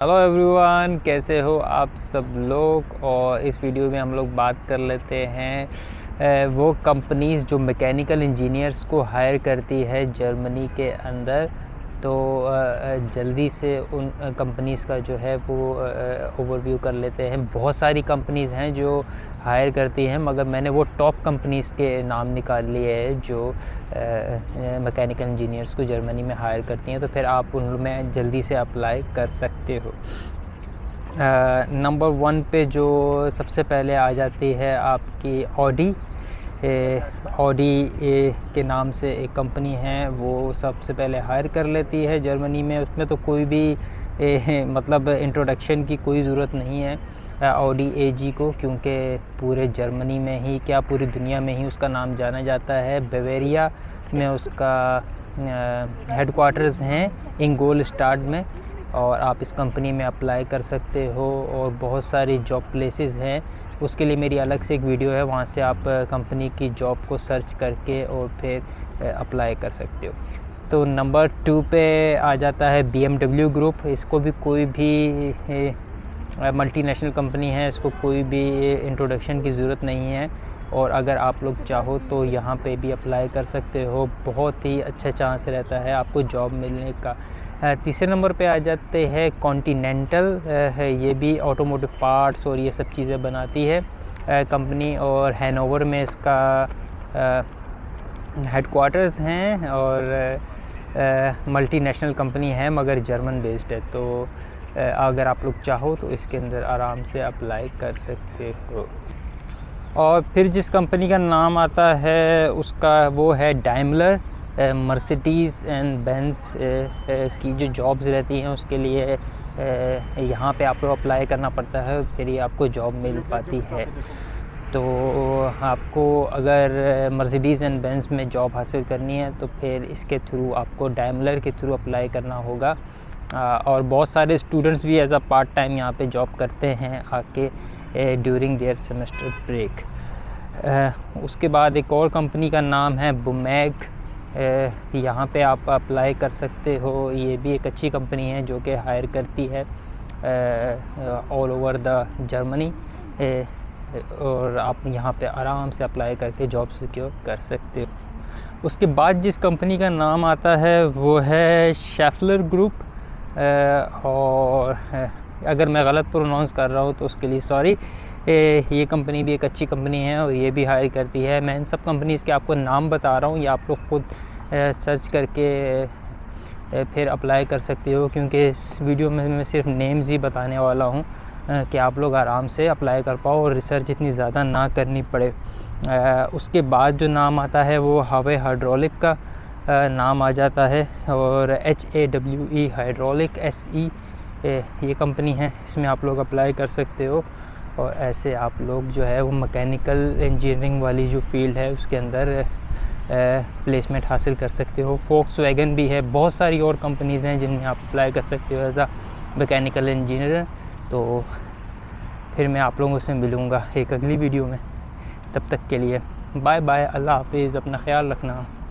Hello everyone, कैसे हो आप सब लोग। और इस वीडियो में हम लोग बात कर लेते हैं वो कंपनीज़ जो मैकेनिकल इंजीनियर्स को हायर करती है जर्मनी के अंदर। तो जल्दी से उन कंपनीज़ का जो है वो ओवरव्यू कर लेते हैं। बहुत सारी कंपनीज़ हैं जो हायर करती हैं, मगर मैंने वो टॉप कंपनीज़ के नाम निकाल लिए हैं जो मैकेनिकल इंजीनियर्स को जर्मनी में हायर करती हैं। तो फिर आप उनमें जल्दी से अप्लाई कर सकते हो। नंबर 1 पे जो सबसे पहले आ जाती है आपकी ऑडी। ऑडी के नाम से एक कंपनी है, वो सबसे पहले हायर कर लेती है जर्मनी में। उसमें तो कोई भी मतलब इंट्रोडक्शन की कोई ज़रूरत नहीं है ऑडी एजी को, क्योंकि पूरे जर्मनी में ही क्या पूरी दुनिया में ही उसका नाम जाना जाता है। बवेरिया में उसका हेडक्वार्टर्स हैं, इंगोलस्टाड में। और आप इस कंपनी में अप्लाई कर सकते हो। और बहुत सारी जॉब प्लेसेस हैं, उसके लिए मेरी अलग से एक वीडियो है, वहाँ से आप कंपनी की जॉब को सर्च करके और फिर अप्लाई कर सकते हो। तो नंबर 2 पे आ जाता है BMW ग्रुप। इसको भी कोई भी मल्टीनेशनल कंपनी है, इसको कोई भी इंट्रोडक्शन की ज़रूरत नहीं है। और अगर आप लोग चाहो तो यहाँ पे भी अप्लाई कर सकते हो। बहुत ही अच्छा चांस रहता है आपको जॉब मिलने का। तीसरे नंबर पे आ जाते हैं कॉन्टिनेंटल है। ये भी ऑटोमोटिव पार्ट्स और ये सब चीज़ें बनाती है कंपनी, और हैनोवर में इसका हेडक्वार्टर्स हैं। और मल्टीनेशनल कंपनी है मगर जर्मन बेस्ड है। तो अगर आप लोग चाहो तो इसके अंदर आराम से अप्लाई कर सकते हो। और फिर जिस कंपनी का नाम आता है उसका वो है डाइमलर। मर्सिडीज़ एंड बेंज की जो जॉब्स रहती हैं उसके लिए यहाँ पे आपको अप्लाई करना पड़ता है, फिर ही आपको जॉब मिल पाती है। तो आपको अगर मर्सिडीज़ एंड बेंज में जॉब हासिल करनी है तो फिर इसके थ्रू आपको डाइमलर के थ्रू अप्लाई करना होगा। और बहुत सारे स्टूडेंट्स भी एज अ पार्ट टाइम यहाँ पे जॉब करते हैं आके ड्यूरिंग देयर सेमेस्टर ब्रेक। उसके बाद एक और कंपनी का नाम है बुमैग। यहाँ पे आप अप्लाई कर सकते हो। ये भी एक अच्छी कंपनी है जो कि हायर करती है ऑल ओवर द जर्मनी। और आप यहाँ पे आराम से अप्लाई करके जॉब सिक्योर कर सकते हो। उसके बाद जिस कंपनी का नाम आता है वो है शेफलर ग्रुप। और अगर मैं गलत प्रोनाउंस कर रहा हूँ तो उसके लिए सॉरी। ये कंपनी भी एक अच्छी कंपनी है और ये भी हायर करती है। मैं इन सब कंपनीज़ के आपको नाम बता रहा हूँ, ये आप लोग खुद सर्च करके फिर अप्लाई कर सकते हो, क्योंकि इस वीडियो में मैं सिर्फ नेम्स ही बताने वाला हूँ कि आप लोग आराम से अप्लाई कर पाओ और रिसर्च इतनी ज़्यादा ना करनी पड़े। उसके बाद जो नाम आता है वो हवे हाइड्रोलिक का नाम आ जाता है। और HAWE हाइड्रोलिक SE ये कंपनी है, इसमें आप लोग अप्लाई कर सकते हो। और ऐसे आप लोग जो है वो मैकेनिकल इंजीनियरिंग वाली जो फील्ड है उसके अंदर प्लेसमेंट हासिल कर सकते हो। फोक्सवैगन भी है, बहुत सारी और कंपनीज़ हैं जिनमें आप अप्लाई कर सकते हो एज अ मैकेनिकल इंजीनियर। तो फिर मैं आप लोगों से मिलूँगा एक अगली वीडियो में। तब तक के लिए बाय बाय, अल्लाह हाफिज़, अपना ख्याल रखना।